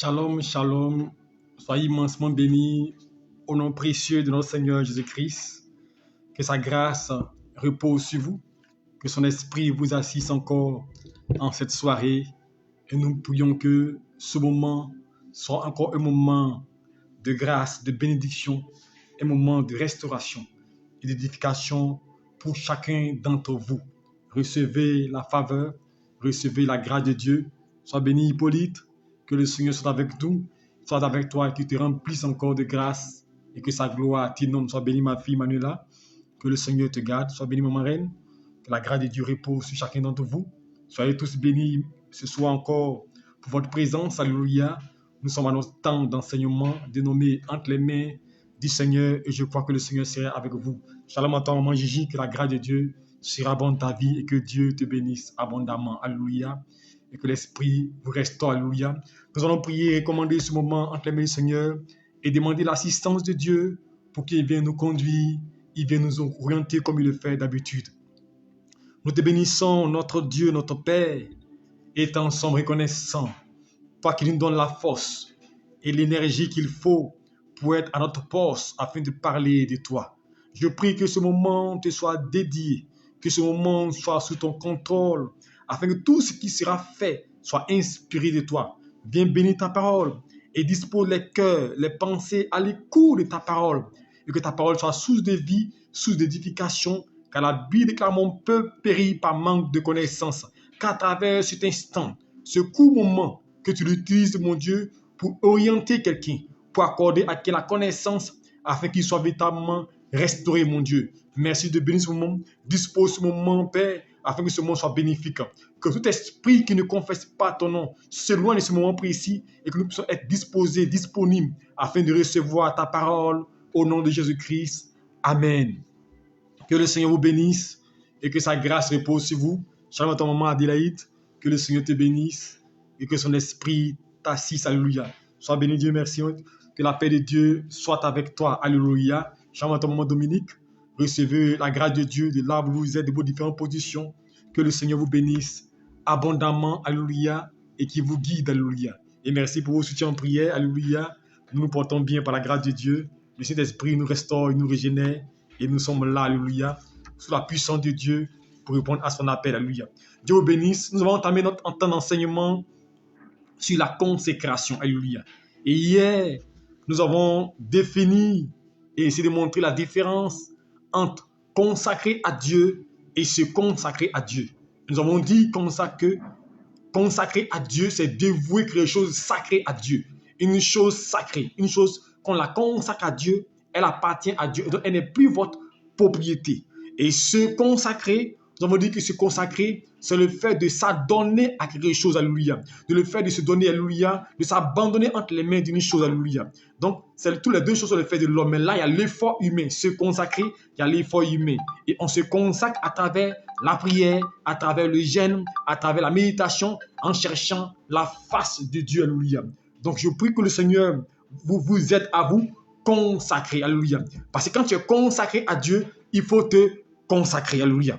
Shalom, shalom. Soyez immensement bénis au nom précieux de notre Seigneur Jésus-Christ. Que sa grâce repose sur vous. Que son esprit vous assiste encore en cette soirée. Et nous prions que ce moment soit encore un moment de grâce, de bénédiction, un moment de restauration et d'édification pour chacun d'entre vous. Recevez la faveur, recevez la grâce de Dieu. Sois béni, Hippolyte. Que le Seigneur soit avec nous, soit avec toi, et qu'il te remplisse encore de grâce et que sa gloire t'inonde. Sois béni, ma fille Manuela. Que le Seigneur te garde. Sois béni, maman reine. Que la grâce de Dieu repose sur chacun d'entre vous. Soyez tous bénis ce soir encore pour votre présence. Alléluia. Nous sommes à notre temps d'enseignement dénommé Entre les mains du Seigneur et je crois que le Seigneur sera avec vous. Shalom à toi, maman Gigi. Que la grâce de Dieu sera bonne ta vie et que Dieu te bénisse abondamment. Alléluia. Et que l'Esprit vous restaure. Alléluia. Nous allons prier et commander ce moment entre les mains du Seigneur et demander l'assistance de Dieu pour qu'il vienne nous conduire, il vienne nous orienter comme il le fait d'habitude. Nous te bénissons, notre Dieu, notre Père, et t'en sommes reconnaissants. Toi qui nous donnes la force et l'énergie qu'il faut pour être à notre poste afin de parler de toi. Je prie que ce moment te soit dédié, que ce moment soit sous ton contrôle, afin que tout ce qui sera fait soit inspiré de toi. Viens bénir ta parole et dispose les cœurs, les pensées à l'écoute de ta parole. Et que ta parole soit source de vie, source d'édification, car la Bible déclare mon peuple périt par manque de connaissance. Qu'à travers cet instant, ce court moment que tu l'utilises, mon Dieu, pour orienter quelqu'un, pour accorder à quelqu'un la connaissance, afin qu'il soit véritablement restauré, mon Dieu. Merci de bénir ce moment. Dispose ce moment, Père, afin que ce moment soit bénéfique. Que tout esprit qui ne confesse pas ton nom s'éloigne de ce moment précis et que nous puissions être disposés, disponibles, afin de recevoir ta parole au nom de Jésus-Christ. Amen. Que le Seigneur vous bénisse et que sa grâce repose sur vous. Shalom à ton maman Adélaïde. Que le Seigneur te bénisse et que son esprit t'assiste. Alléluia. Sois béni, Dieu, merci. Que la paix de Dieu soit avec toi. Alléluia. Shalom à ton maman Dominique. Recevez la grâce de Dieu de là où vous êtes, de vos différentes positions. Que le Seigneur vous bénisse abondamment. Alléluia. Et qui vous guide. Alléluia. Et merci pour vos soutiens en prière. Alléluia. Nous nous portons bien par la grâce de Dieu. Le Saint-Esprit nous restaure, il nous régénère. Et nous sommes là, alléluia, sous la puissance de Dieu pour répondre à son appel, alléluia. Dieu vous bénisse. Nous avons entamé notre temps d'enseignement sur la consécration, alléluia. Et hier, nous avons défini et essayé de montrer la différence entre consacrer à Dieu et se consacrer à Dieu. Nous avons dit consacrer à Dieu, c'est dévouer quelque chose de sacré à Dieu. Une chose sacrée, une chose qu'on la consacre à Dieu, elle appartient à Dieu, donc elle n'est plus votre propriété. Et se consacrer, nous avons dit que se consacrer, c'est le fait de s'adonner à quelque chose, alléluia. De le fait de se donner, alléluia, de s'abandonner entre les mains d'une chose, alléluia. Donc, c'est tous les deux choses sur le fait de l'homme. Mais là, il y a l'effort humain. Se consacrer, il y a l'effort humain. Et on se consacre à travers la prière, à travers le jeûne, à travers la méditation, en cherchant la face de Dieu, alléluia. Donc, je prie que le Seigneur vous aide à vous consacrer, alléluia. Parce que quand tu es consacré à Dieu, il faut te consacrer, alléluia.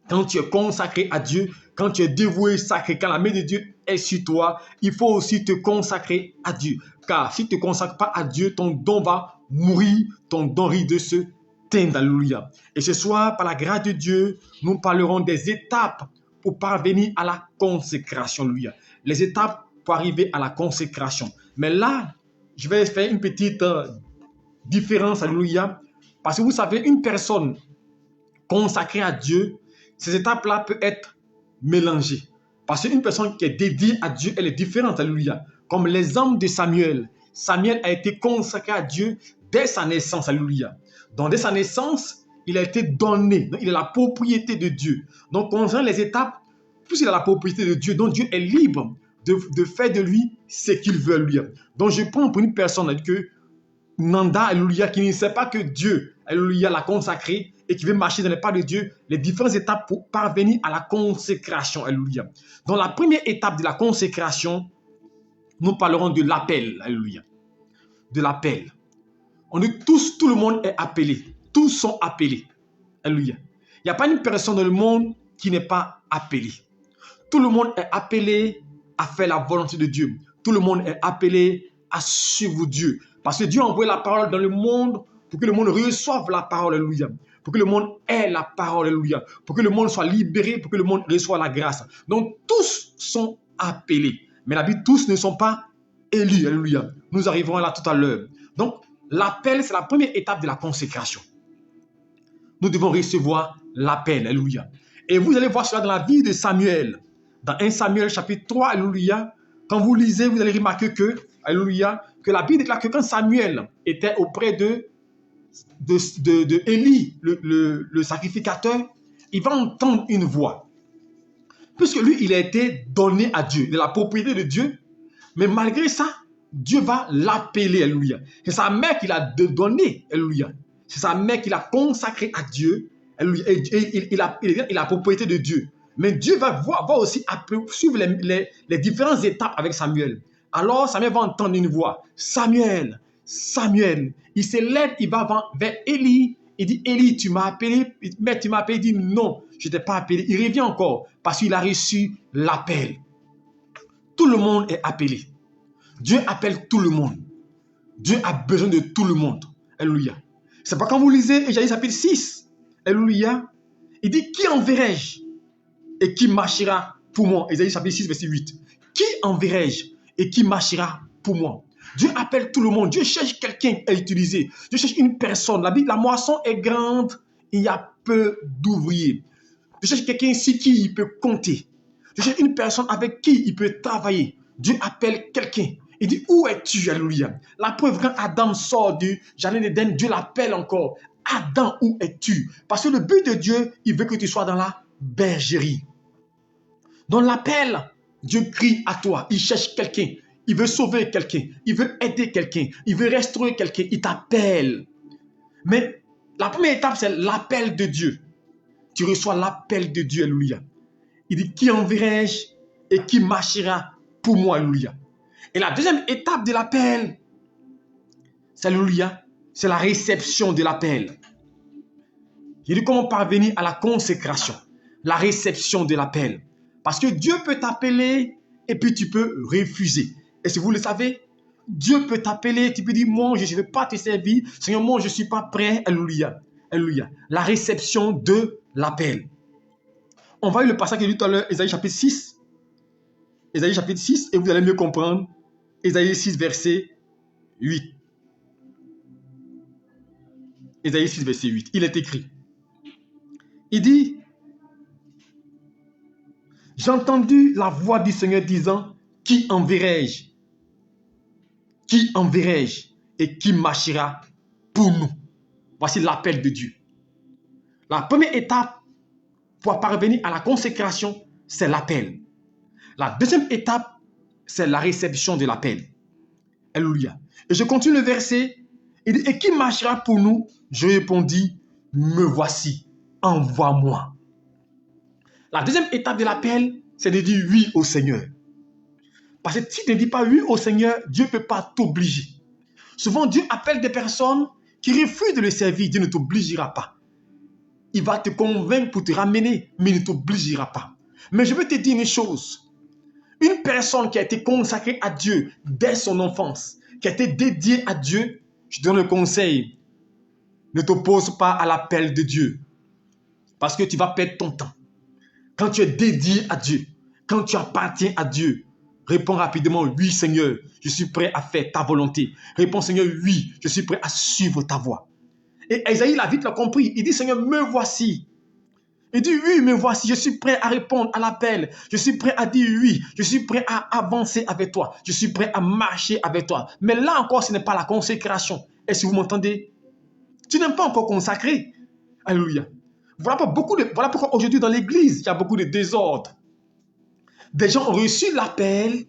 Quand tu es consacré à Dieu, quand tu es dévoué, sacré, quand la main de Dieu est sur toi, il faut aussi te consacrer à Dieu. Car si tu ne te consacres pas à Dieu, ton don va mourir, ton don risque de se teindre, alléluia. Et ce soir, par la grâce de Dieu, nous parlerons des étapes pour parvenir à la consécration, alléluia. Les étapes pour arriver à la consécration. Mais là, je vais faire une petite différence, alléluia. Parce que vous savez, une personne consacrée à Dieu, ces étapes-là peuvent être mélangées. Parce qu'une personne qui est dédiée à Dieu, elle est différente, alléluia. Comme l'exemple de Samuel. Samuel a été consacré à Dieu dès sa naissance, alléluia. Donc, dès sa naissance, il a été donné. Donc, il a la propriété de Dieu. Donc, concernant les étapes, puisqu'il a la propriété de Dieu, donc Dieu est libre de faire de lui ce qu'il veut, alléluia. Donc, je prends pour une personne que Nanda, alléluia, qui ne sait pas que Dieu, alléluia, l'a consacré et qui veut marcher dans les pas de Dieu, les différentes étapes pour parvenir à la consécration, alléluia. Dans la première étape de la consécration, nous parlerons de l'appel, alléluia. De l'appel. On dit tous, tout le monde est appelé. Tous sont appelés, alléluia. Il n'y a pas une personne dans le monde qui n'est pas appelée. Tout le monde est appelé à faire la volonté de Dieu. Tout le monde est appelé à suivre Dieu. Parce que Dieu a envoyé la parole dans le monde pour que le monde reçoive la parole, alléluia. Pour que le monde ait la parole, alléluia. Pour que le monde soit libéré, pour que le monde reçoive la grâce. Donc tous sont appelés. Mais la Bible, tous ne sont pas élus, alléluia. Nous arriverons là tout à l'heure. Donc l'appel, c'est la première étape de la consécration. Nous devons recevoir l'appel, alléluia. Et vous allez voir cela dans la vie de Samuel. Dans 1 Samuel chapitre 3, alléluia. Quand vous lisez, vous allez remarquer que, alléluia, que la Bible déclare que quand Samuel était auprès de Élie, le sacrificateur, il va entendre une voix. Puisque lui, il a été donné à Dieu, de la propriété de Dieu, mais malgré ça, Dieu va l'appeler, alléluia. C'est sa mère qu'il a donné, alléluia. C'est sa mère qu'il a consacré à Dieu, alléluia. Et il a la propriété de Dieu. Mais Dieu va aussi suivre les différentes étapes avec Samuel. Alors Samuel va entendre une voix. Samuel, Samuel. Il se lève, il va vers Élie. Il dit, Élie, tu m'as appelé. Mais tu m'as appelé. Il dit, non, je ne t'ai pas appelé. Il revient encore parce qu'il a reçu l'appel. Tout le monde est appelé. Dieu appelle tout le monde. Dieu a besoin de tout le monde. Alléluia. C'est pas quand vous lisez Ésaïe chapitre 6. Alléluia. Il dit, qui enverrai-je et qui marchera pour moi? Ésaïe chapitre 6, verset 8. Qui enverrai-je et qui marchera pour moi? Dieu appelle tout le monde. Dieu cherche quelqu'un à utiliser. Dieu cherche une personne. La moisson est grande. Il y a peu d'ouvriers. Dieu cherche quelqu'un sur qui il peut compter. Dieu cherche une personne avec qui il peut travailler. Dieu appelle quelqu'un. Il dit, où es-tu? Alléluia. La preuve, quand Adam sort du jardin d'Éden, Dieu l'appelle encore. Adam, où es-tu? Parce que le but de Dieu, il veut que tu sois dans la bergerie. Dans l'appel, Dieu crie à toi. Il cherche quelqu'un. Il veut sauver quelqu'un. Il veut aider quelqu'un. Il veut restaurer quelqu'un. Il t'appelle. Mais la première étape, c'est l'appel de Dieu. Tu reçois l'appel de Dieu. Alléluia. Il dit, qui enverrai-je et qui marchera pour moi? Alléluia. Et la deuxième étape de l'appel, c'est alléluia, c'est la réception de l'appel. Il dit comment parvenir à la consécration, la réception de l'appel. Parce que Dieu peut t'appeler et puis tu peux refuser. Et si vous le savez, Dieu peut t'appeler, tu peux dire, moi, je ne veux pas te servir. Seigneur, moi, je ne suis pas prêt. Alléluia. Alléluia. La réception de l'appel. On va lire le passage que j'ai lu tout à l'heure, Ésaïe chapitre 6. Ésaïe chapitre 6, et vous allez mieux comprendre. Ésaïe 6, verset 8. Ésaïe 6, verset 8. Il est écrit. Il dit, j'ai entendu la voix du Seigneur disant, qui enverrai-je? Qui enverrai-je et qui marchera pour nous? Voici l'appel de Dieu. La première étape pour parvenir à la consécration, c'est l'appel. La deuxième étape, c'est la réception de l'appel. Alléluia. Et je continue le verset. Il dit, et qui marchera pour nous? Je répondis, me voici, envoie-moi. La deuxième étape de l'appel, c'est de dire oui au Seigneur. Parce que si tu ne dis pas oui au Seigneur, Dieu ne peut pas t'obliger. Souvent, Dieu appelle des personnes qui refusent de le servir. Dieu ne t'obligera pas. Il va te convaincre pour te ramener, mais il ne t'obligera pas. Mais je veux te dire une chose. Une personne qui a été consacrée à Dieu dès son enfance, qui a été dédiée à Dieu, je te donne le conseil, ne t'oppose pas à l'appel de Dieu. Parce que tu vas perdre ton temps. Quand tu es dédié à Dieu, quand tu appartiens à Dieu, réponds rapidement, oui Seigneur, je suis prêt à faire ta volonté. Réponds Seigneur, oui, je suis prêt à suivre ta voie. Et Esaïe l'a vite compris. Il dit Seigneur, me voici. Il dit oui, me voici, je suis prêt à répondre à l'appel. Je suis prêt à dire oui. Je suis prêt à avancer avec toi. Je suis prêt à marcher avec toi. Mais là encore, ce n'est pas la consécration. Est-ce que vous m'entendez? Tu n'es pas encore consacré. Alléluia. Voilà pourquoi aujourd'hui dans l'église, il y a beaucoup de désordre. Des gens ont reçu l'appel.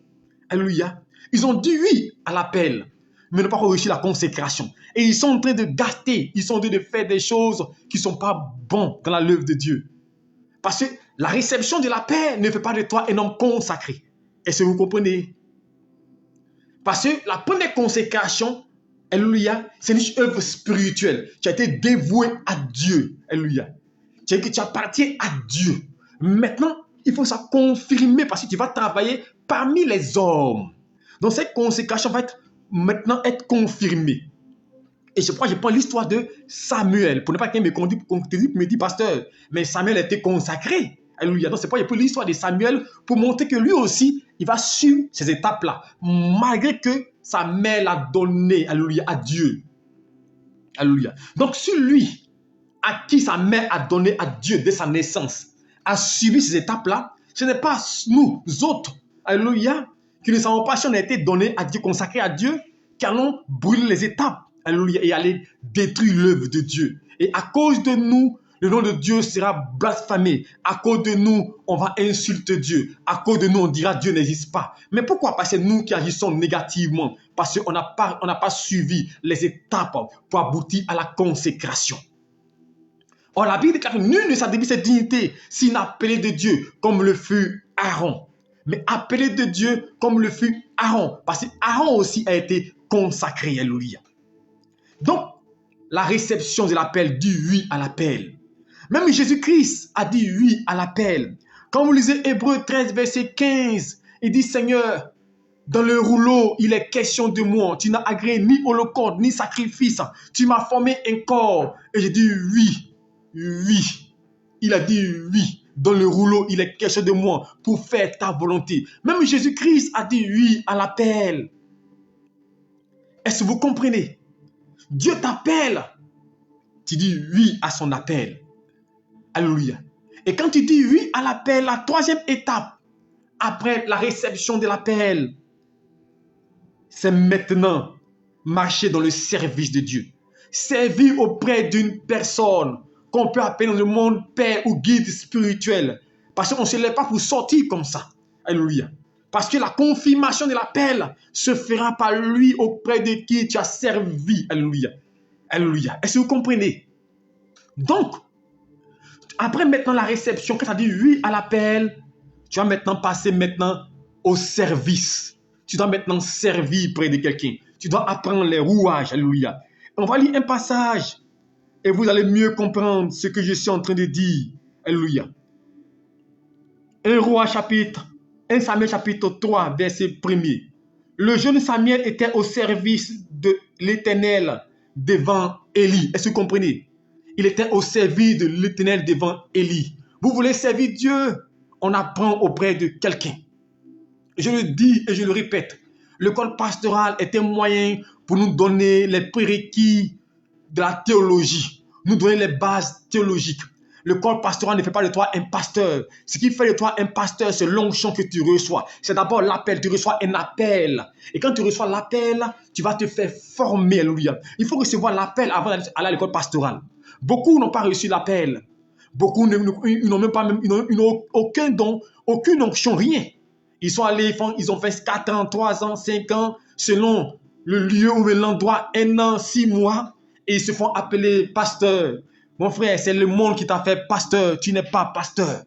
Alléluia. Ils ont dit oui à l'appel, mais n'ont pas reçu la consécration. Et ils sont en train de gâter. Ils sont en train de faire des choses qui ne sont pas bonnes dans l'œuvre de Dieu. Parce que la réception de l'appel ne fait pas de toi un homme consacré. Est-ce que vous comprenez? Parce que la première consécration, alléluia, c'est une œuvre spirituelle. Tu as été dévoué à Dieu. Alléluia. Tu appartiens à Dieu. Maintenant, il faut ça confirmer parce que tu vas travailler parmi les hommes. Donc cette consécration va maintenant être confirmée. Et je prends l'histoire de Samuel. Pour ne pas qu'il me dise, pasteur, mais Samuel était consacré. Alléluia. Donc c'est pourquoi je prends l'histoire de Samuel pour montrer que lui aussi, il va suivre ces étapes-là. Malgré que sa mère l'a donné, alléluia, à Dieu. Alléluia. Donc si lui, à qui sa mère a donné à Dieu dès sa naissance, a suivi ces étapes-là, ce n'est pas nous autres, alléluia, qui ne savons pas si on a été donné à Dieu, consacré à Dieu, qui allons brûler les étapes, alléluia, et aller détruire l'œuvre de Dieu. Et à cause de nous, le nom de Dieu sera blasphémé. À cause de nous, on va insulter Dieu. À cause de nous, on dira Dieu n'existe pas. Mais pourquoi? Parce que c'est nous qui agissons négativement. Parce qu'on n'a pas suivi les étapes pour aboutir à la consécration. Or, la Bible déclare que nul ne s'attribue cette dignité s'il n'est appelé de Dieu comme le fut Aaron. Mais appelé de Dieu comme le fut Aaron. Parce que Aaron aussi a été consacré. Alléluia. Donc, la réception de l'appel dit oui à l'appel. Même Jésus-Christ a dit oui à l'appel. Quand vous lisez Hébreux 13, verset 15, il dit, Seigneur, dans le rouleau, il est question de moi. Tu n'as agréé ni holocauste, ni sacrifice. Tu m'as formé un corps. Et j'ai dit oui, oui. Il a dit oui. Dans le rouleau, il est question de moi pour faire ta volonté. Même Jésus-Christ a dit oui à l'appel. Est-ce que vous comprenez? Dieu t'appelle. Tu dis oui à son appel. Alléluia. Et quand tu dis oui à l'appel, la troisième étape, après la réception de l'appel, c'est maintenant marcher dans le service de Dieu. Servir auprès d'une personne qu'on peut appeler dans le monde père ou guide spirituel. Parce qu'on ne se lève pas pour sortir comme ça. Alléluia. Parce que la confirmation de l'appel se fera par lui auprès de qui tu as servi. Alléluia. Alléluia. Est-ce que vous comprenez? Donc, après maintenant la réception, quand tu as dit oui à l'appel, tu vas maintenant passer au service. Tu dois maintenant servir près de quelqu'un. Tu dois apprendre les rouages. Alléluia. On va lire un passage et vous allez mieux comprendre ce que je suis en train de dire. Alléluia. 1 Samuel chapitre 3, verset 1er. Le jeune Samuel était au service de l'Éternel devant Élie. Est-ce que vous comprenez? Il était au service de l'Éternel devant Élie. Vous voulez servir Dieu? On apprend auprès de quelqu'un. Je le dis et je le répète. L'école pastorale est un moyen pour nous donner les prérequis de la théologie. Nous donner les bases théologiques. L'école pastorale ne fait pas de toi un pasteur. Ce qui fait de toi un pasteur, c'est l'onction que tu reçois. C'est d'abord l'appel. Tu reçois un appel. Et quand tu reçois l'appel, tu vas te faire former. Alléluia. Il faut recevoir l'appel avant d'aller à l'école pastorale. Beaucoup n'ont pas reçu l'appel. Beaucoup n'ont même pas, ils n'ont aucun don, aucune onction, rien. Ils sont allés, ils ont fait 4 ans, 3 ans, 5 ans, selon le lieu ou l'endroit, 1 an, 6 mois, et ils se font appeler pasteur. Mon frère, c'est le monde qui t'a fait pasteur, tu n'es pas pasteur.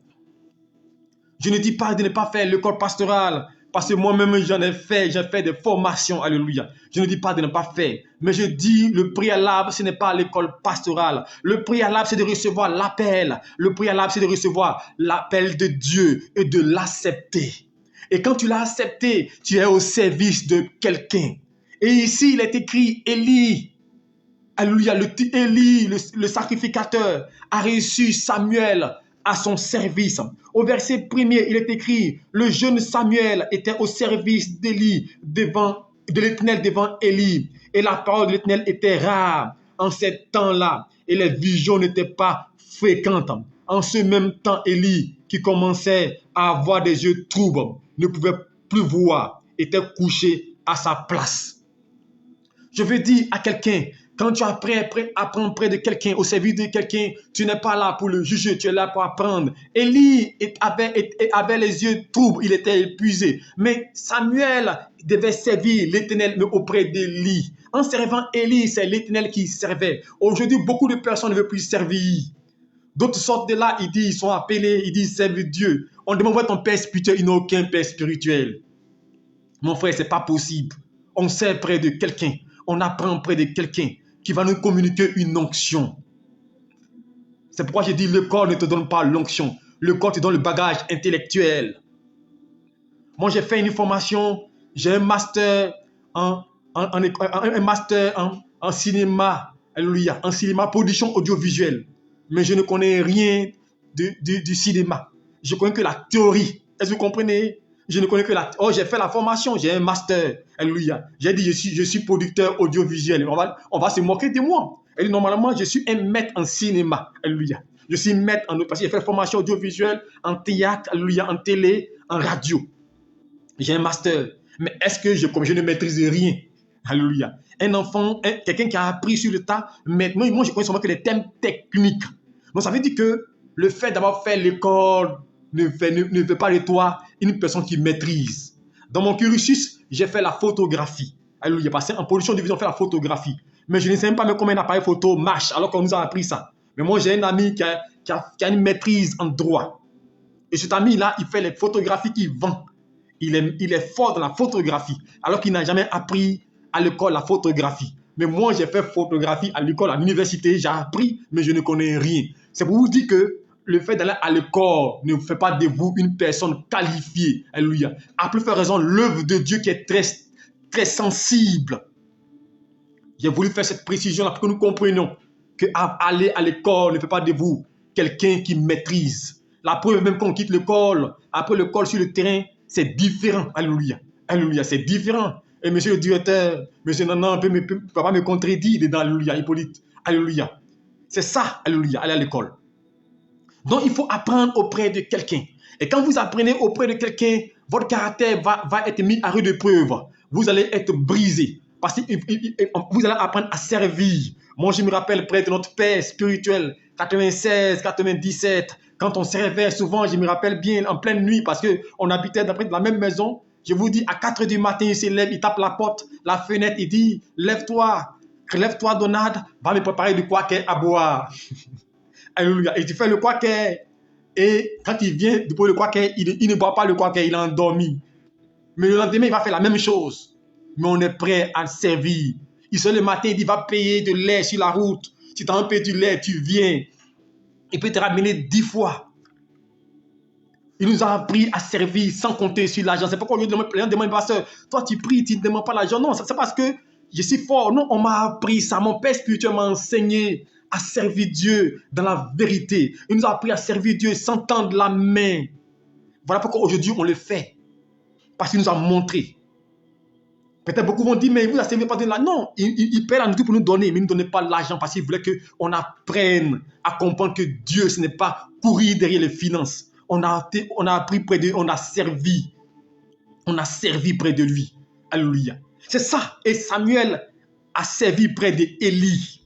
Je ne dis pas de ne pas faire l'école pastorale, parce que moi-même j'en ai fait, j'ai fait des formations, alléluia. Je ne dis pas de ne pas faire, mais je dis le préalable, ce n'est pas l'école pastorale. Le préalable, c'est de recevoir l'appel. Le préalable, c'est de recevoir l'appel de Dieu et de l'accepter. Et quand tu l'as accepté, tu es au service de quelqu'un. Et ici, il est écrit, Élie, alléluia, Élie, le sacrificateur, a reçu Samuel à son service. Au verset 1er, il est écrit, le jeune Samuel était au service d'Élie, de l'Éternel devant Élie. Et la parole de l'Éternel était rare en ces temps-là. Et les visions n'étaient pas fréquentes. En ce même temps, Élie, qui commençait à avoir des yeux troubles, ne pouvait plus voir, était couché à sa place. Je veux dire à quelqu'un, quand tu apprends près de quelqu'un, au service de quelqu'un, tu n'es pas là pour le juger, tu es là pour apprendre. Élie avait les yeux troubles, il était épuisé. Mais Samuel devait servir l'Éternel auprès d'Élie. En servant Élie, c'est l'Éternel qui servait. Aujourd'hui, beaucoup de personnes ne veulent plus servir. D'autres sortent de là, ils sont appelés, ils disent servent Dieu. On demande voir ton père spirituel, il n'a aucun père spirituel. Mon frère, ce n'est pas possible. On sert près de quelqu'un, on apprend près de quelqu'un qui va nous communiquer une onction. C'est pourquoi je dis le corps ne te donne pas l'onction. Le corps te donne le bagage intellectuel. Moi, j'ai fait une formation, J'ai un master un master en cinéma, alléluia, en cinéma, production audiovisuelle. Mais je ne connais rien du cinéma. Je connais que la théorie. Est-ce que vous comprenez? Je ne connais que la... Oh, j'ai fait la formation, j'ai un master. Alléluia. J'ai dit, je suis producteur audiovisuel. On va se moquer de moi. Elle dit, normalement, je suis un maître en cinéma. Alléluia. Je suis maître en... Parce que j'ai fait la formation audiovisuelle, en théâtre, alléluia, en télé, en radio. J'ai un master. Mais est-ce que je ne maîtrise rien? Alléluia. Un enfant, quelqu'un qui a appris sur le tas, mais moi, je connais seulement que les thèmes techniques. Donc, ça veut dire que le fait d'avoir fait l'école ne fait pas de toi une personne qui maîtrise. Dans mon cursus, j'ai fait la photographie. Alléluia. Parce qu'en production de vision, on fait la photographie. Mais je ne sais même pas comment un appareil photo marche, alors qu'on nous a appris ça. Mais moi, j'ai un ami qui a une maîtrise en droit. Et cet ami-là, il fait les photographies qu'il vend. Il est fort dans la photographie, alors qu'il n'a jamais appris à l'école la photographie. Mais moi, j'ai fait photographie à l'école, à l'université, j'ai appris, mais je ne connais rien. C'est pour vous dire que le fait d'aller à l'école ne fait pas de vous une personne qualifiée. Alléluia. À plus forte raison, l'œuvre de Dieu qui est très, très sensible. J'ai voulu faire cette précision-là pour que nous comprenions que aller à l'école ne fait pas de vous quelqu'un qui maîtrise. La preuve, même quand on quitte l'école, après l'école sur le terrain, c'est différent. Alléluia. Alléluia, c'est différent. Et monsieur le directeur, monsieur Nanan, papa me contredit dedans. Alléluia, Hippolyte. Alléluia. C'est ça, alléluia, aller à l'école. Donc, il faut apprendre auprès de quelqu'un. Et quand vous apprenez auprès de quelqu'un, votre caractère va être mis à rude épreuve. Vous allez être brisé. Parce que vous allez apprendre à servir. Moi, je me rappelle près de notre père spirituel, 96, 97, quand on servait souvent, je me rappelle bien, en pleine nuit, parce qu'on habitait dans la même maison. Je vous dis, à 4 h du matin, il se lève, il tape la porte, la fenêtre, il dit, lève-toi, Donald, va me préparer du quaker à boire. Alléluia. Et tu fais le quaker. Et quand il vient pour le quaker, il ne boit pas le quaker, il est endormi. Mais le lendemain, il va faire la même chose. Mais on est prêt à le servir. Il se lève le matin, il dit, va payer de lait sur la route. Si tu as un peu de lait, tu viens. Il peut te ramener 10 fois. Il nous a appris à servir sans compter sur l'argent. C'est pourquoi les gens demandent, pasteur, toi tu pries, tu ne demandes pas l'argent. Non, c'est parce que je suis fort. Non, on m'a appris ça. Mon père spirituel m'a enseigné à servir Dieu dans la vérité. Il nous a appris à servir Dieu sans tendre la main. Voilà pourquoi aujourd'hui on le fait. Parce qu'il nous a montré. Peut-être beaucoup vont dire, mais vous n'avez pas donné l'argent. Non, il paie la nourriture pour nous donner, mais il ne donnait pas l'argent parce qu'il voulait qu'on apprenne à comprendre que Dieu, ce n'est pas courir derrière les finances. On a appris près de lui, on a servi. On a servi près de lui. Alléluia. C'est ça. Et Samuel a servi près d'Élie.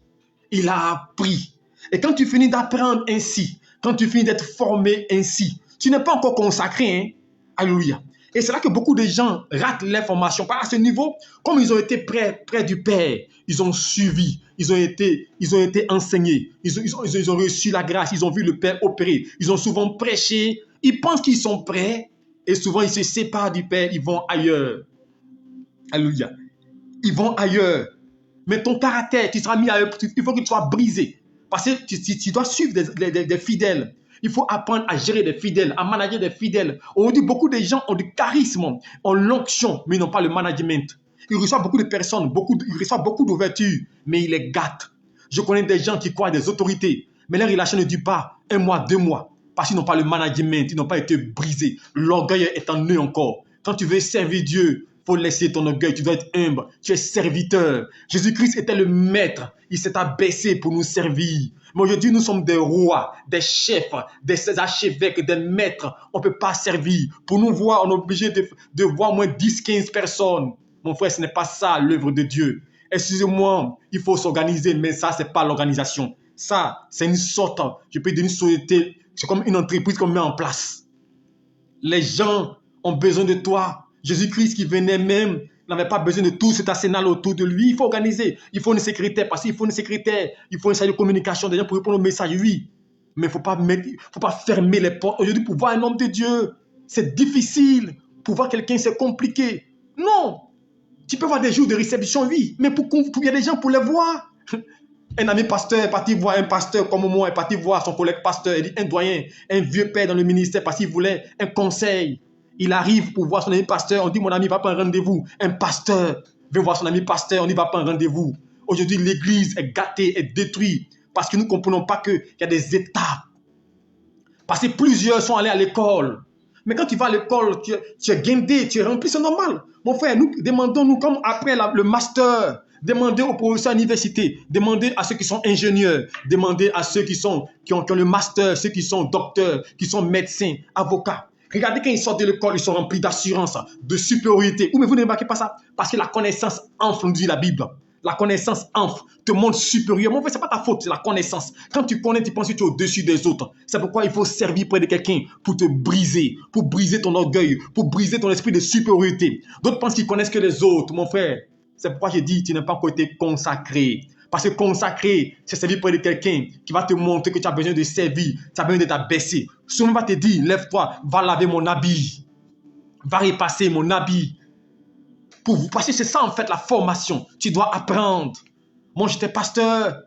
Il a appris. Et quand tu finis d'apprendre ainsi, quand tu finis d'être formé ainsi, tu n'es pas encore consacré. Hein? Alléluia. Et c'est là que beaucoup de gens ratent les formations. À ce niveau, comme ils ont été près du Père, ils ont suivi, ils ont été enseignés, ils ont reçu la grâce, ils ont vu le Père opérer, ils ont souvent prêché, ils pensent qu'ils sont prêts et souvent ils se séparent du Père, ils vont ailleurs. Alléluia. Ils vont ailleurs. Mais ton caractère, tu seras mis ailleurs, il faut que tu sois brisé. Parce que tu dois suivre des fidèles. Il faut apprendre à gérer des fidèles, à manager des fidèles. Aujourd'hui, beaucoup de gens ont du charisme, ont l'onction, mais ils n'ont pas le management. Ils reçoivent beaucoup de personnes, ils reçoivent beaucoup d'ouverture, mais ils les gâtent. Je connais des gens qui croient des autorités, mais leur relation ne dure pas 1 mois, 2 mois, parce qu'ils n'ont pas le management, ils n'ont pas été brisés. L'orgueil est en eux encore. Quand tu veux servir Dieu, il faut laisser ton orgueil, tu dois être humble, tu es serviteur. Jésus-Christ était le maître, il s'est abaissé pour nous servir. Mais aujourd'hui, nous sommes des rois, des chefs, des archevêques, des maîtres. On ne peut pas servir. Pour nous voir, on est obligé de voir au moins 10, 15 personnes. Mon frère, ce n'est pas ça l'œuvre de Dieu. Excusez-moi, il faut s'organiser, mais ça, ce n'est pas l'organisation. Ça, c'est une sorte, je peux dire une société, c'est comme une entreprise qu'on met en place. Les gens ont besoin de toi. Jésus-Christ qui venait même n'avait pas besoin de tout cet arsenal autour de lui. Il faut organiser. Il faut une secrétaire, parce qu'il faut une secrétaire. Il faut une salle de communication, des gens pour répondre aux messages, oui. Mais il ne faut pas fermer les portes. Aujourd'hui, pour voir un homme de Dieu, c'est difficile. Pour voir quelqu'un, c'est compliqué. Non. Tu peux voir des jours de réception, oui. Mais il y a des gens pour les voir. Un ami pasteur est parti voir un pasteur comme moi, est parti voir son collègue pasteur, un doyen, un vieux père dans le ministère parce qu'il voulait un conseil. Il arrive pour voir son ami pasteur. On dit, mon ami, va pas un rendez-vous. Un pasteur veut voir son ami pasteur. On n'y va pas un rendez-vous. Aujourd'hui, l'église est gâtée, est détruite. Parce que nous ne comprenons pas qu'il y a des étapes. Parce que plusieurs sont allés à l'école. Mais quand tu vas à l'école, tu es guindé, tu es rempli, c'est normal. Mon frère, nous demandons-nous, comme après le master, demandez aux professeurs à l'université, demandez à ceux qui sont ingénieurs, demandez à ceux qui ont le master, ceux qui sont docteurs, qui sont médecins, avocats. Regardez quand ils sortent de l'école, ils sont remplis d'assurance, de supériorité. Ou mais vous ne remarquez pas ça? Parce que la connaissance enfle, nous dit la Bible. La connaissance enfle, te montre supérieur. Mon frère, ce n'est pas ta faute, c'est la connaissance. Quand tu connais, tu penses que tu es au-dessus des autres. C'est pourquoi il faut servir près de quelqu'un pour te briser, pour briser ton orgueil, pour briser ton esprit de supériorité. D'autres pensent qu'ils connaissent que les autres, mon frère. C'est pourquoi j'ai dit, tu n'as pas encore été consacré. Parce que consacré, c'est servir près de quelqu'un qui va te montrer que tu as besoin de servir, tu as besoin de t'abaisser. Souvent, va te dire, lève-toi, va laver mon habit, va repasser mon habit. Pour vous, parce que c'est ça en fait la formation. Tu dois apprendre. Moi, j'étais pasteur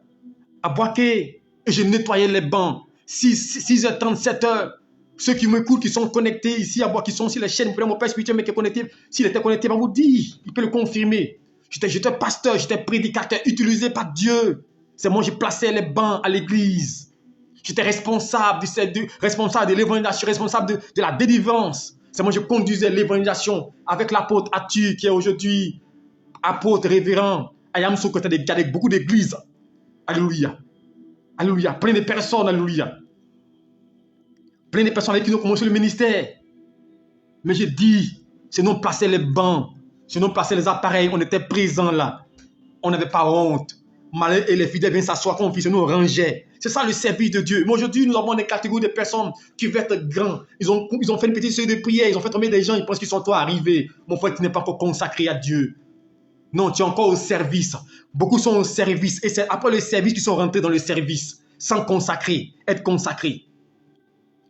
à Boaké et je nettoyais les bancs. 6h30, 7h. Ceux qui m'écoutent, qui sont connectés ici à Boaké, qui sont sur les chaînes, vous voyez mon père spirituel, mais qui est connecté, s'il était connecté, il va vous dire, il peut le confirmer. J'étais pasteur, j'étais prédicateur, utilisé par Dieu. C'est moi, je plaçais les bancs à l'église. J'étais responsable de l'évangélisation, responsable de la délivrance. C'est moi, je conduisais l'évangélisation avec l'apôtre Atu, qui est aujourd'hui apôtre révérend. Ayamso, côté de beaucoup d'églises. Alléluia. Alléluia. Plein de personnes, alléluia. Plein de personnes avec qui nous commençons le ministère. Mais je dis, c'est nous placer les bancs, c'est nous placer les appareils, on était présents là. On n'avait pas honte. Malheur et les fidèles viennent s'asseoir comme fils, nous rangeaient. C'est ça le service de Dieu. Mais aujourd'hui, nous avons des catégories de personnes qui veulent être grands. Ils ont fait une petite série de prières, ils ont fait tomber des gens, ils pensent qu'ils sont toi arrivés. Mon frère, tu n'es pas encore consacré à Dieu. Non, tu es encore au service. Beaucoup sont au service. Et c'est après le service qu'ils sont rentrés dans le service, sans consacrer, être consacrés.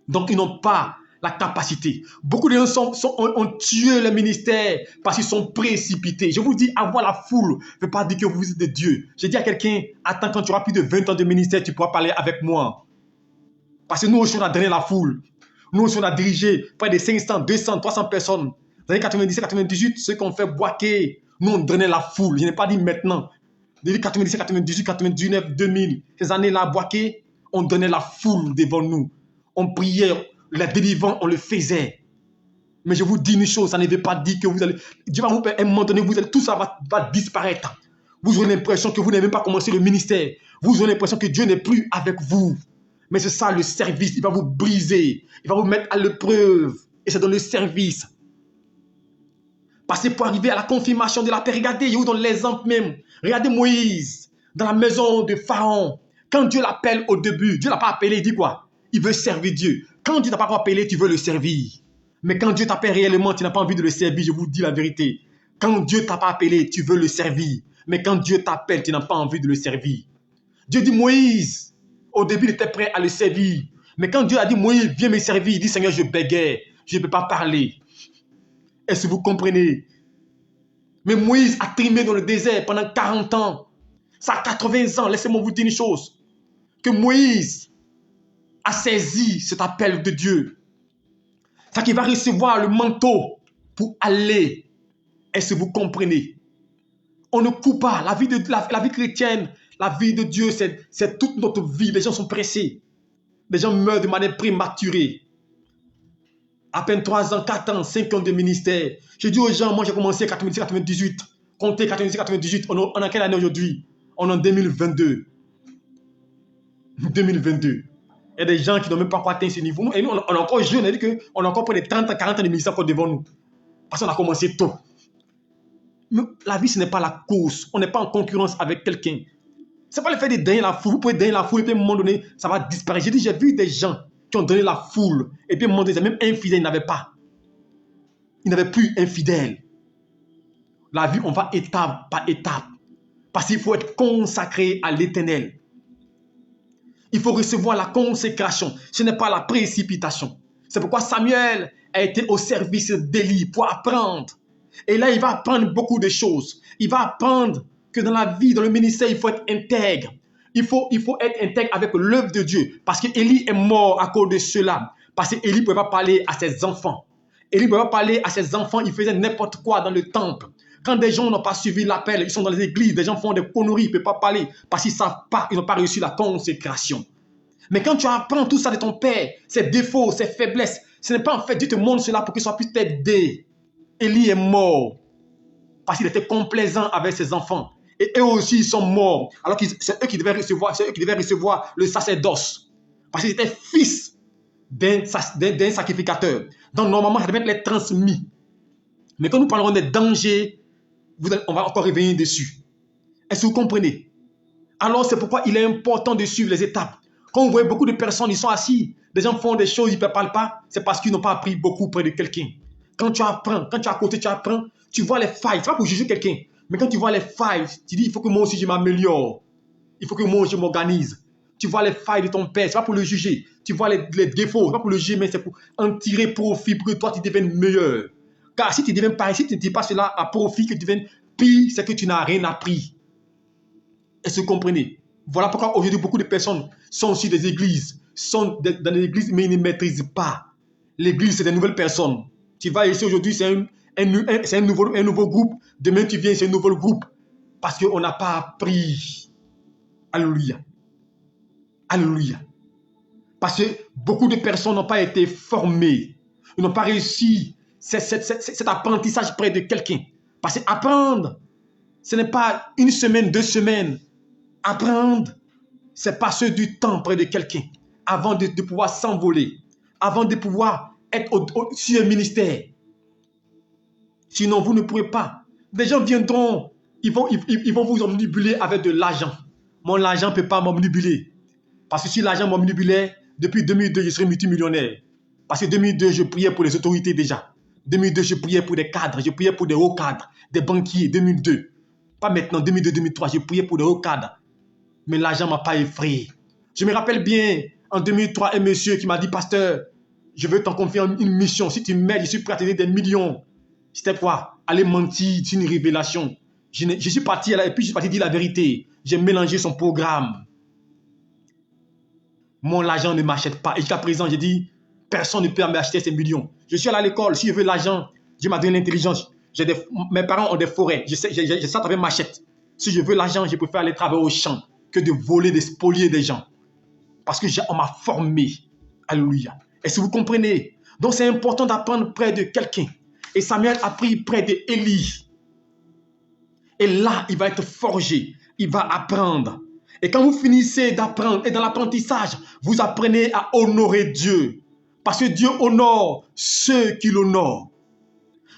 Donc, ils n'ont pas la capacité. Beaucoup de gens ont tué le ministère parce qu'ils sont précipités. Je vous dis, avoir la foule ne veut pas dire que vous êtes de Dieu. J'ai dit à quelqu'un, attends, quand tu auras plus de 20 ans de ministère, tu pourras parler avec moi. Parce que nous aussi, on a drainé la foule. Nous aussi, on a dirigé près de 500, 200, 300 personnes. Dans les années 97, 98, ceux qu'on fait boaquer, nous, on drainait la foule. Je n'ai pas dit maintenant. Depuis 97, 98, 99, 2000, ces années-là, boaquer, on donnait la foule devant nous. On priait, la délivrance, on le faisait. Mais je vous dis une chose, ça ne veut pas dire que vous allez... Dieu va vous faire, à un moment donné, tout ça va disparaître. Vous aurez l'impression que vous n'avez même pas commencé le ministère. Vous aurez l'impression que Dieu n'est plus avec vous. Mais c'est ça le service, il va vous briser. Il va vous mettre à l'épreuve. Et c'est dans le service. Parce que pour arriver à la confirmation de la paix, regardez, je vous donne l'exemple même. Regardez Moïse, dans la maison de Pharaon. Quand Dieu l'appelle au début, Dieu ne l'a pas appelé, il dit quoi? Il veut servir Dieu. Quand Dieu ne t'a pas appelé, tu veux le servir. Mais quand Dieu t'appelle réellement, tu n'as pas envie de le servir, je vous dis la vérité. Quand Dieu ne t'a pas appelé, tu veux le servir. Mais quand Dieu t'appelle, tu n'as pas envie de le servir. Dieu dit Moïse, au début, il était prêt à le servir. Mais quand Dieu a dit Moïse, viens me servir, il dit Seigneur, je bégayais, je ne peux pas parler. Est-ce que vous comprenez? Mais Moïse a trimé dans le désert pendant 40 ans. Ça a 80 ans. Laissez-moi vous dire une chose. Que Moïse a saisi cet appel de Dieu. C'est qu'il va recevoir le manteau pour aller. Est-ce que vous comprenez? On ne coupe pas. La vie chrétienne, la vie de Dieu, c'est toute notre vie. Les gens sont pressés. Les gens meurent de manière prématurée. À peine 3 ans, 4 ans, 5 ans de ministère. Je dis aux gens, moi j'ai commencé en 97-98. Comptez 97-98. On a quelle année aujourd'hui? On est en 2022. 2022. Il y a des gens qui n'ont même pas encore atteint ce niveau. Et nous, on est encore jeunes. On a dit qu'on a encore près de 30 ans, 40 ans de ministère encore devant nous. Parce qu'on a commencé tôt. Mais la vie, ce n'est pas la course. On n'est pas en concurrence avec quelqu'un. Ce n'est pas le fait de donner la foule. Vous pouvez donner la foule et puis à un moment donné, ça va disparaître. J'ai vu des gens qui ont donné la foule. Et puis à un moment donné, même infidèles, ils n'avaient pas. Ils n'avaient plus infidèles. La vie, on va étape par étape. Parce qu'il faut être consacré à l'Éternel. Il faut recevoir la consécration. Ce n'est pas la précipitation. C'est pourquoi Samuel a été au service d'Élie pour apprendre. Et là, il va apprendre beaucoup de choses. Il va apprendre que dans la vie, dans le ministère, il faut être intègre. Il faut être intègre avec l'œuvre de Dieu. Parce qu'Élie est mort à cause de cela. Parce qu'Élie ne pouvait pas parler à ses enfants. Élie ne pouvait pas parler à ses enfants, ils faisaient n'importe quoi dans le temple. Quand des gens n'ont pas suivi l'appel, ils sont dans les églises, des gens font des conneries, ils ne peuvent pas parler parce qu'ils ne savent pas, ils n'ont pas réussi la consécration. Mais quand tu apprends tout ça de ton père, ses défauts, ses faiblesses, ce n'est pas en fait Dieu te montre cela pour qu'il soit plus t'aider. Élie est mort parce qu'il était complaisant avec ses enfants. Et eux aussi, ils sont morts. Alors que c'est eux qui devaient recevoir le sacerdoce. Parce qu'ils étaient fils d'un sacrificateur. Donc normalement, ça devait être les transmis. Mais quand nous parlerons des dangers, on va encore revenir dessus. Est-ce que vous comprenez? Alors c'est pourquoi il est important de suivre les étapes. Quand vous voyez beaucoup de personnes, ils sont assis, des gens font des choses, ils ne parlent pas, c'est parce qu'ils n'ont pas appris beaucoup près de quelqu'un. Quand tu apprends, quand tu es à côté, tu apprends, tu vois les failles. Ce n'est pas pour juger quelqu'un, mais quand tu vois les failles, tu dis, il faut que moi aussi je m'améliore. Il faut que moi je m'organise. Tu vois les failles de ton père, ce n'est pas pour le juger. Tu vois les défauts, ce n'est pas pour le juger, mais c'est pour en tirer profit pour que toi tu deviennes meilleur. Car si tu deviens pareil, si tu ne dis pas cela à profit, que tu deviennes pire, c'est que tu n'as rien appris. Est-ce que vous comprenez? Voilà pourquoi aujourd'hui beaucoup de personnes sont sur des églises, sont dans les églises, mais ils ne maîtrisent pas. L'église, c'est des nouvelles personnes. Tu vas ici aujourd'hui, c'est un nouveau groupe. Demain, tu viens, c'est un nouveau groupe. Parce qu'on n'a pas appris. Alléluia. Alléluia. Parce que beaucoup de personnes n'ont pas été formées. Ils n'ont pas réussi cet apprentissage près de quelqu'un. Parce qu'apprendre, ce n'est pas une semaine, 2 semaines. Apprendre, c'est passer du temps près de quelqu'un avant de pouvoir s'envoler, avant de pouvoir être sur un ministère. Sinon, vous ne pourrez pas. Des gens viendront, ils vont vous omnibuler avec de l'argent. Mon argent ne peut pas m'omnibuler. Parce que si l'argent m'omnibulait, depuis 2002, je serais multimillionnaire. Parce que 2002, je priais pour les autorités déjà. 2002, je priais pour des cadres, je priais pour des hauts cadres, des banquiers, 2002. Pas maintenant, 2002-2003, je priais pour des hauts cadres. Mais l'argent ne m'a pas effrayé. Je me rappelle bien, en 2003, un monsieur qui m'a dit, pasteur, je veux t'en confier une mission. Si tu m'aides, je suis prêt à te donner des millions. C'était quoi? Aller mentir, c'est une révélation. Je suis parti, et puis je suis parti dire la vérité. J'ai mélangé son programme. Mon argent ne m'achète pas. Et jusqu'à présent, j'ai dit, personne ne peut m'acheter ces millions. Je suis allé à l'école, si je veux l'argent, Dieu m'a donné l'intelligence. Mes parents ont des forêts, je sais travailler machette. Si je veux l'argent, je préfère aller travailler au champ que de voler, de spolier des gens. Parce qu'on m'a formé. Alléluia. Est-ce que vous comprenez? Donc c'est important d'apprendre près de quelqu'un. Et Samuel a pris près d'Élie. Et là, il va être forgé. Il va apprendre. Et quand vous finissez d'apprendre, et dans l'apprentissage, vous apprenez à honorer Dieu. Parce que Dieu honore ceux qui l'honorent.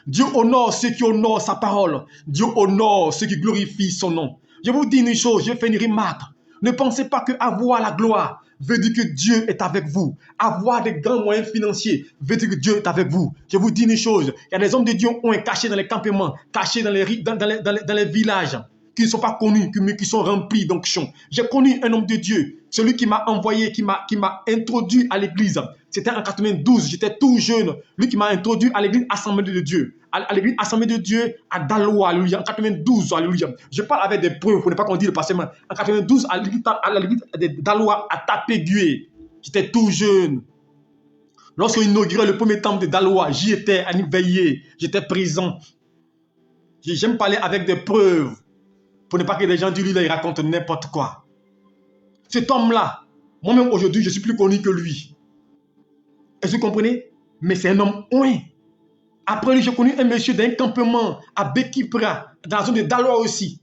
Dieu honore ceux qui honorent sa parole. Dieu honore ceux qui glorifient son nom. Je vous dis une chose, je fais une remarque. Ne pensez pas qu'avoir la gloire veut dire que Dieu est avec vous. Avoir des grands moyens financiers veut dire que Dieu est avec vous. Je vous dis une chose, il y a des hommes de Dieu qui ont cachés dans les campements, cachés dans les villages, qui ne sont pas connus, mais qui sont remplis d'onction. J'ai connu un homme de Dieu, celui qui m'a envoyé, qui m'a introduit à l'église. C'était en 92, j'étais tout jeune. Lui qui m'a introduit à l'église Assemblée de Dieu. À l'église Assemblée de Dieu à Daloa, alléluia, en 92, alléluia. Je parle avec des preuves, pour ne pas qu'on dise le passé. En 92, à l'église de Daloa à Tapégué, j'étais tout jeune. Lorsqu'on inaugurait le premier temple de Daloa, j'y étais à une veillée, j'étais présent. J'aime parler avec des preuves, pour ne pas que les gens disent, lui, là, il raconte n'importe quoi. Cet homme-là, moi-même aujourd'hui, je suis plus connu que lui. Est-ce que vous comprenez? Mais c'est un homme oint. Après lui, j'ai connu un monsieur d'un campement à Bekipra, dans la zone de Daloa aussi.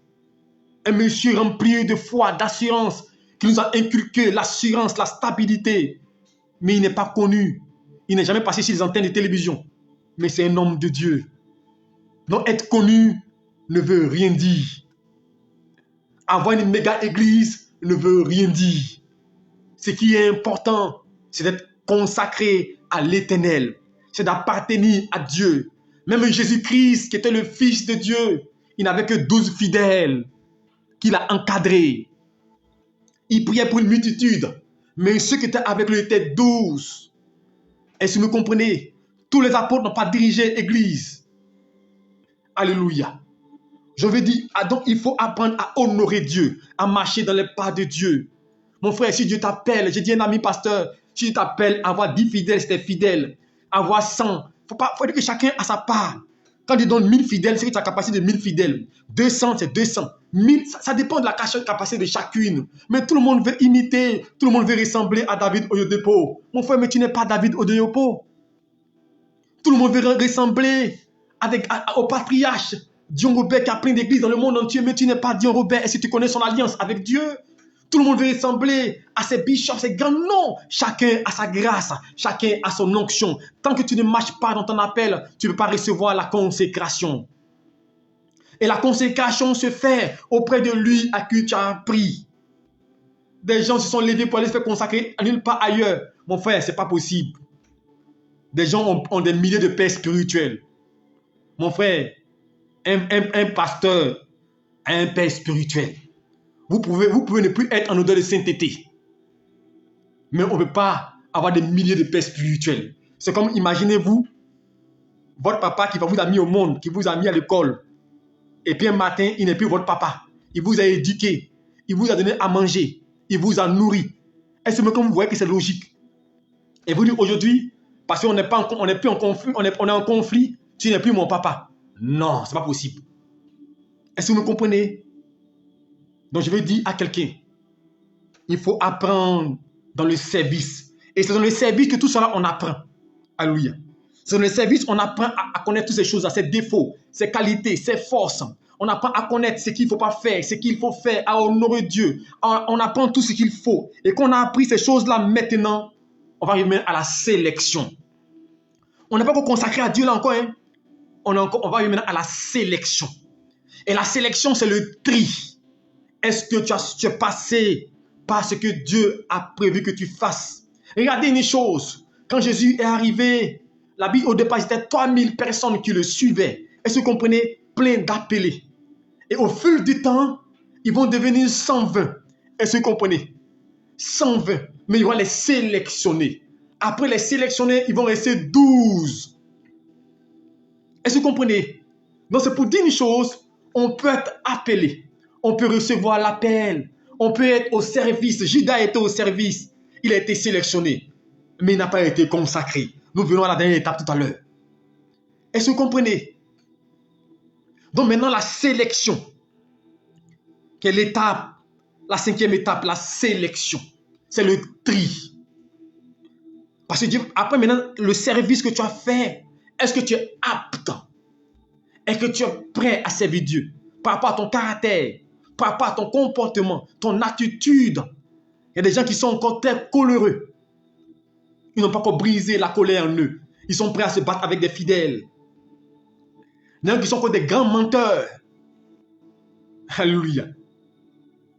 Un monsieur rempli de foi, d'assurance, qui nous a inculqué l'assurance, la stabilité. Mais il n'est pas connu. Il n'est jamais passé sur les antennes de télévision. Mais c'est un homme de Dieu. Donc être connu ne veut rien dire. Avoir une méga église ne veut rien dire. Ce qui est important, c'est d'être consacré à l'Éternel. C'est d'appartenir à Dieu. Même Jésus-Christ, qui était le Fils de Dieu, il n'avait que 12 fidèles qu'il a encadrés. Il priait pour une multitude, mais ceux qui étaient avec lui étaient 12. Est-ce que vous comprenez? Tous les apôtres n'ont pas dirigé l'église. Alléluia. Je veux dire, donc il faut apprendre à honorer Dieu, à marcher dans les pas de Dieu. Mon frère, si Dieu t'appelle, j'ai dit un ami pasteur, si Dieu t'appelle, avoir 10 fidèles, c'était fidèle. Avoir 100, faut dire que chacun a sa part. Quand tu donnes 1000 fidèles, c'est que tu as la capacité de 1000 fidèles. 200, c'est 200. 1000, ça dépend de la capacité de chacune. Mais tout le monde veut imiter, tout le monde veut ressembler à David Oyedepo. Mon frère, mais tu n'es pas David Oyedepo. Tout le monde veut ressembler au patriarche Dion Robert qui a plein d'églises dans le monde entier, mais tu n'es pas Dion Robert. Est-ce que tu connais son alliance avec Dieu? Tout le monde veut ressembler à ses bishops, ses grands noms. Chacun a sa grâce, chacun a son onction. Tant que tu ne marches pas dans ton appel, tu ne peux pas recevoir la consécration. Et la consécration se fait auprès de lui à qui tu as appris. Des gens se sont levés pour aller se faire consacrer à nulle part ailleurs. Mon frère, ce n'est pas possible. Des gens ont des milliers de pères spirituels. Mon frère, un pasteur a un père spirituel. Vous pouvez ne plus être en odeur de sainteté. Mais on ne peut pas avoir des milliers de pères spirituels. C'est comme, imaginez-vous, votre papa qui vous a mis au monde, qui vous a mis à l'école. Et puis un matin, il n'est plus votre papa. Il vous a éduqué. Il vous a donné à manger. Il vous a nourri. Est-ce que vous voyez que c'est logique? Et vous dites aujourd'hui, parce qu'on n'est plus en conflit, on est en conflit, tu n'es plus mon papa. Non, ce n'est pas possible. Est-ce que vous me comprenez? Donc je veux dire à quelqu'un, il faut apprendre dans le service. Et c'est dans le service que tout cela on apprend. Alléluia. C'est dans le service qu'on apprend à connaître toutes ces choses, ses défauts, ses qualités, ses forces. On apprend à connaître ce qu'il ne faut pas faire, ce qu'il faut faire, à honorer Dieu. On apprend tout ce qu'il faut. Et qu'on a appris ces choses-là maintenant, on va arriver à la sélection. On n'est pas encore consacré à Dieu là encore. Hein? On va arriver maintenant à la sélection. Et la sélection, c'est le tri. Est-ce que tu es passé par ce que Dieu a prévu que tu fasses? Regardez une chose. Quand Jésus est arrivé, la Bible au départ, c'était 3000 personnes qui le suivaient. Est-ce que vous comprenez? Plein d'appelés. Et au fil du temps, ils vont devenir 120. Est-ce que vous comprenez? 120. Mais ils vont les sélectionner. Après les sélectionner, ils vont rester 12. Est-ce que vous comprenez? Donc c'est pour dire une chose, on peut être appelé. On peut recevoir l'appel. On peut être au service. Judas était au service. Il a été sélectionné. Mais il n'a pas été consacré. Nous venons à la dernière étape tout à l'heure. Est-ce que vous comprenez? Donc maintenant, la sélection. Quelle étape? La 5e étape, la sélection. C'est le tri. Parce que Dieu, après maintenant, le service que tu as fait, est-ce que tu es apte? Est-ce que tu es prêt à servir Dieu? Par rapport à ton caractère, par rapport à ton comportement, ton attitude. Il y a des gens qui sont encore très coléreux. Ils n'ont pas encore brisé la colère en eux. Ils sont prêts à se battre avec des fidèles. Il y en a qui sont encore des grands menteurs. Alléluia.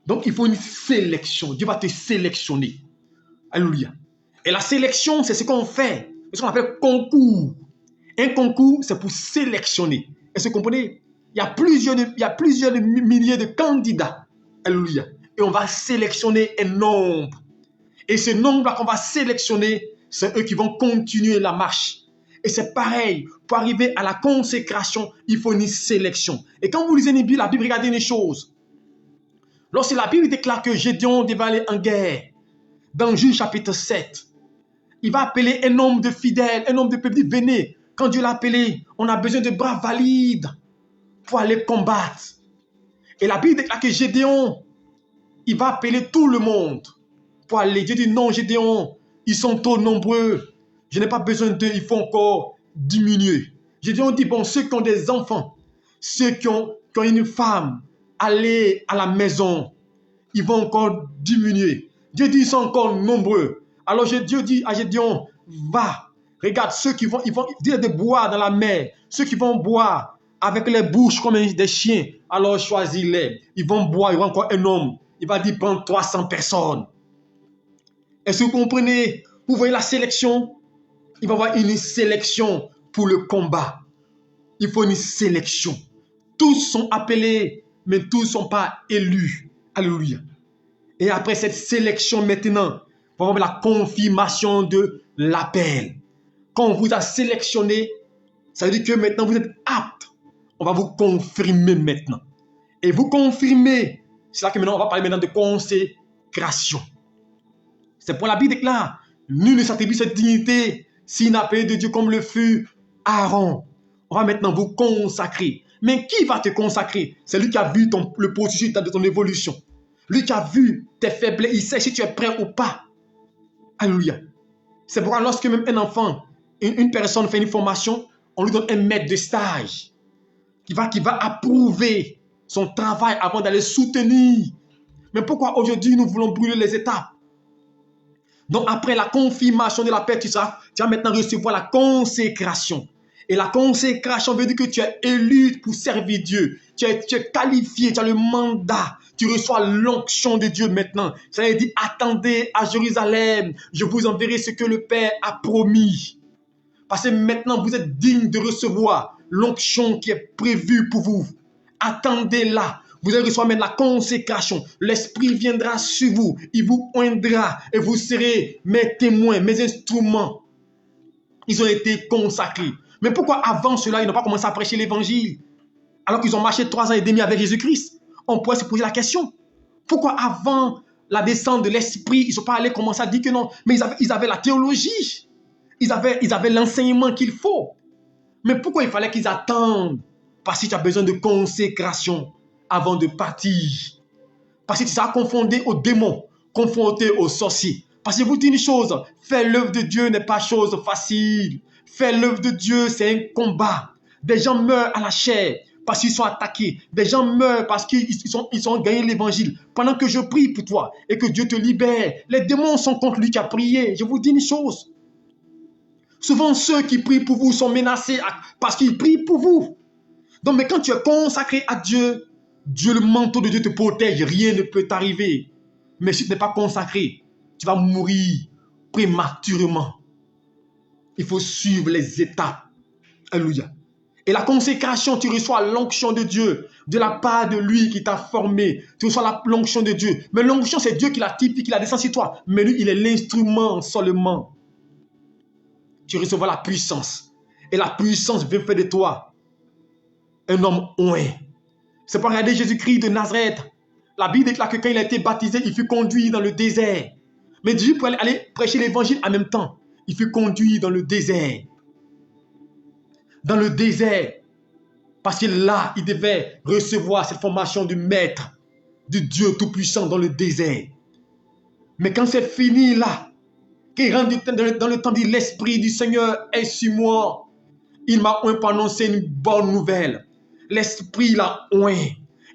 Donc il faut une sélection. Dieu va te sélectionner. Alléluia. Et la sélection, c'est ce qu'on fait. C'est ce qu'on appelle concours. Un concours, c'est pour sélectionner. Est-ce que vous comprenez? Il y a plusieurs milliers de candidats. Alléluia. Et on va sélectionner un nombre. Et ce nombre-là qu'on va sélectionner, c'est eux qui vont continuer la marche. Et c'est pareil. Pour arriver à la consécration, il faut une sélection. Et quand vous lisez la Bible, regardez une chose. Lorsque la Bible déclare que Gédéon devait aller en guerre, dans Juge chapitre 7, il va appeler un nombre de fidèles, un nombre de peuple. Il dit, venez. Quand Dieu l'a appelé, on a besoin de bras valides pour aller combattre. Et la Bible déclare que Gédéon, il va appeler tout le monde pour aller. Dieu dit, non, Gédéon, ils sont trop nombreux. Je n'ai pas besoin d'eux, il faut encore diminuer. Gédéon dit, bon, ceux qui ont des enfants, ceux qui ont une femme, allez à la maison, ils vont encore diminuer. Dieu dit, ils sont encore nombreux. Alors Dieu dit à Gédéon, va, regarde ceux qui vont, ils vont dire de boire dans la mer, ceux qui vont boire avec les bouches comme des chiens, alors choisis-les. Ils vont boire, il y aura encore un homme. Il va dire, prends 300 personnes. Est-ce que vous comprenez? Vous voyez la sélection? Il va y avoir une sélection pour le combat. Il faut une sélection. Tous sont appelés, mais tous ne sont pas élus. Alléluia. Et après cette sélection maintenant, on va avoir la confirmation de l'appel. Quand on vous a sélectionné, ça veut dire que maintenant vous êtes apte. On va vous confirmer maintenant. Et vous confirmer, c'est là que maintenant on va parler maintenant de consécration. C'est pour la Bible déclare, nul ne s'attribue cette dignité s'il n'a appelé de Dieu comme le fut Aaron. On va maintenant vous consacrer. Mais qui va te consacrer? C'est lui qui a vu le processus de ton évolution. Lui qui a vu tes faiblesses. Il sait si tu es prêt ou pas. Alléluia. C'est pourquoi lorsque même un enfant, une personne fait une formation, on lui donne un maître de stage qui va approuver son travail avant d'aller soutenir. Mais pourquoi aujourd'hui nous voulons brûler les étapes? Donc après la confirmation de la paix, tu vas maintenant recevoir la consécration. Et la consécration veut dire que tu es élu pour servir Dieu. Tu es qualifié, tu as le mandat. Tu reçois l'onction de Dieu maintenant. Ça veut dire, attendez à Jérusalem. Je vous enverrai ce que le Père a promis. Parce que maintenant, vous êtes digne de recevoir l'onction qui est prévue pour vous. Attendez-la. Vous allez recevoir maintenant la consécration. L'Esprit viendra sur vous. Il vous oindra et vous serez mes témoins, mes instruments. Ils ont été consacrés. Mais pourquoi avant cela, ils n'ont pas commencé à prêcher l'évangile? Alors qu'ils ont marché 3 ans et demi avec Jésus-Christ. On pourrait se poser la question. Pourquoi avant la descente de l'Esprit, ils ne sont pas allés commencer à dire que non? Mais ils avaient la théologie. Ils avaient l'enseignement qu'il faut. Mais pourquoi il fallait qu'ils attendent? Parce que tu as besoin de consécration avant de partir. Parce que tu seras confondé aux démons, confronté aux sorciers. Parce que je vous dis une chose, faire l'œuvre de Dieu n'est pas chose facile. Faire l'œuvre de Dieu, c'est un combat. Des gens meurent à la chair parce qu'ils sont attaqués. Des gens meurent parce qu'ils ont gagné l'évangile. Pendant que je prie pour toi et que Dieu te libère, les démons sont contre lui qui a prié. Je vous dis une chose. Souvent, ceux qui prient pour vous sont menacés parce qu'ils prient pour vous. Donc, mais quand tu es consacré à Dieu, le manteau de Dieu te protège. Rien ne peut t'arriver. Mais si tu n'es pas consacré, tu vas mourir prématurément. Il faut suivre les étapes. Alléluia. Et la consécration, tu reçois l'onction de Dieu, de la part de lui qui t'a formé. Tu reçois l'onction de Dieu. Mais l'onction, c'est Dieu qui la typifie, qui la descend sur toi. Mais lui, il est l'instrument seulement. Tu recevras la puissance. Et la puissance vient faire de toi un homme oint. C'est pour regarder Jésus-Christ de Nazareth. La Bible déclare que quand il a été baptisé, il fut conduit dans le désert. Mais Dieu pour aller prêcher l'évangile en même temps. Il fut conduit dans le désert. Dans le désert. Parce que là, il devait recevoir cette formation du maître, du Dieu tout-puissant dans le désert. Mais quand c'est fini là, qu'il rentre dans le temps dit l'Esprit du Seigneur est sur moi. Il m'a oint pour annoncer une bonne nouvelle. L'Esprit l'a oint.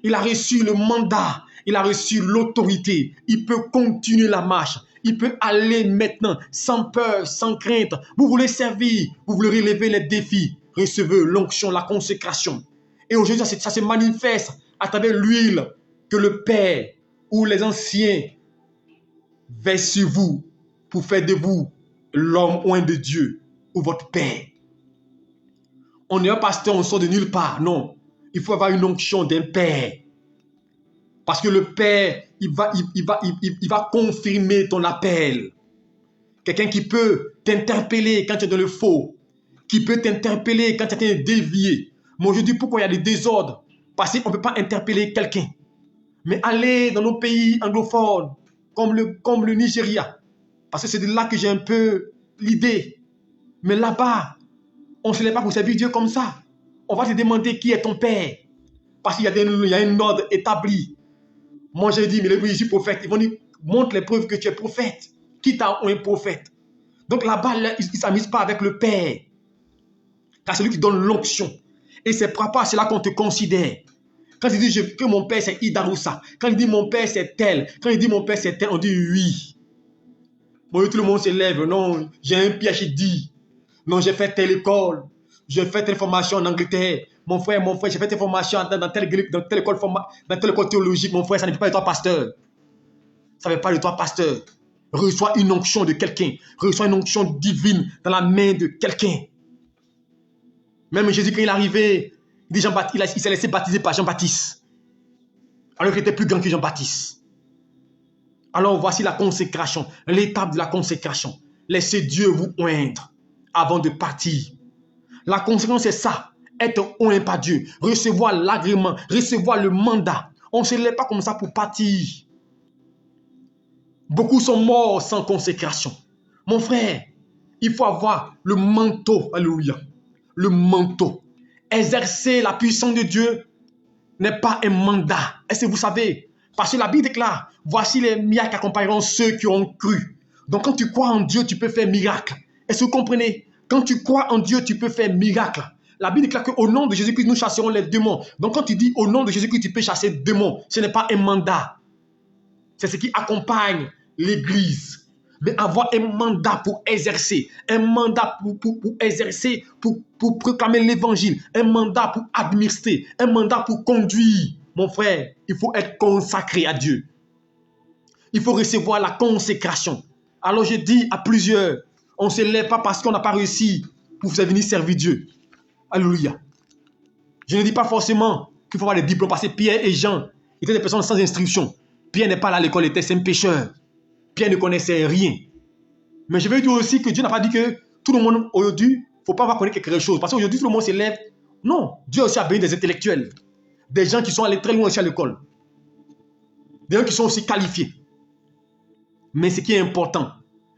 Il a reçu le mandat. Il a reçu l'autorité. Il peut continuer la marche. Il peut aller maintenant sans peur, sans crainte. Vous voulez servir, vous voulez relever les défis. Recevez l'onction, la consécration. Et aujourd'hui, ça se manifeste à travers l'huile que le Père ou les anciens versent sur vous pour faire de vous l'homme oint de Dieu ou votre Père. On est un pasteur, on sort de nulle part. Non, il faut avoir une onction d'un Père. Parce que le Père, il va confirmer ton appel. Quelqu'un qui peut t'interpeller quand tu es dans le faux. Qui peut t'interpeller quand tu es dévié. Moi, je dis pourquoi il y a des désordres. Parce qu'on ne peut pas interpeller quelqu'un. Mais aller dans nos pays anglophones, comme le Nigeria. Parce que c'est de là que j'ai un peu l'idée. Mais là-bas, on ne se lève pas pour servir Dieu comme ça. On va te demander qui est ton Père. Parce qu'il y a un ordre établi. Moi, je dis, mais je suis prophète. Ils vont dire, montre les preuves que tu es prophète. Qui t'a un prophète? Donc là-bas, ils ne s'amusent pas avec le Père. Car c'est lui qui donne l'onction. Et c'est par rapport à cela qu'on te considère. Quand il dit que mon Père c'est Idaroussa, quand il dit mon Père c'est tel, quand il dit mon Père c'est tel, on dit oui. Bon, tout le monde se lève. Non, j'ai un PhD. Non, j'ai fait telle école. J'ai fait telle formation en Angleterre. Mon frère, j'ai fait telle formation dans telle école théologique. Mon frère, ça ne fait pas de toi pasteur. Ça ne fait pas de toi pasteur. Reçois une onction de quelqu'un. Reçois une onction divine dans la main de quelqu'un. Même Jésus, quand il est arrivé, il s'est laissé baptiser par Jean-Baptiste. Alors qu'il était plus grand que Jean-Baptiste. Alors voici la consécration, l'étape de la consécration. Laissez Dieu vous oindre avant de partir. La consécration, c'est ça. Être oint par Dieu. Recevoir l'agrément, recevoir le mandat. On ne se lève pas comme ça pour partir. Beaucoup sont morts sans consécration. Mon frère, il faut avoir le manteau, alléluia. le manteau. Exercer la puissance de Dieu n'est pas un mandat. Est-ce que vous savez? Parce que la Bible déclare, voici les miracles qui accompagneront ceux qui ont cru. Donc quand tu crois en Dieu, tu peux faire miracle. Est-ce que vous comprenez? Quand tu crois en Dieu, tu peux faire miracle. La Bible déclare qu'au nom de Jésus-Christ, nous chasserons les démons. Donc quand tu dis au nom de Jésus-Christ, tu peux chasser des démons, ce n'est pas un mandat. C'est ce qui accompagne l'Église. Mais avoir un mandat pour exercer, un mandat pour exercer, pour proclamer l'Évangile, un mandat pour administrer, un mandat pour conduire. Mon frère, il faut être consacré à Dieu. Il faut recevoir la consécration. Alors je dis à plusieurs, on ne se lève pas parce qu'on n'a pas réussi pour venir servir Dieu. Alléluia. Je ne dis pas forcément qu'il faut avoir des diplômes parce que Pierre et Jean étaient des personnes sans instruction. Pierre n'est pas là à l'école, il était un pécheur. Pierre ne connaissait rien. Mais je veux dire aussi que Dieu n'a pas dit que tout le monde aujourd'hui, il ne faut pas avoir connaître quelque chose. Parce qu'aujourd'hui, tout le monde s'élève. Non, Dieu aussi a béni des intellectuels. Des gens qui sont allés très loin aussi à l'école. Des gens qui sont aussi qualifiés. Mais ce qui est important,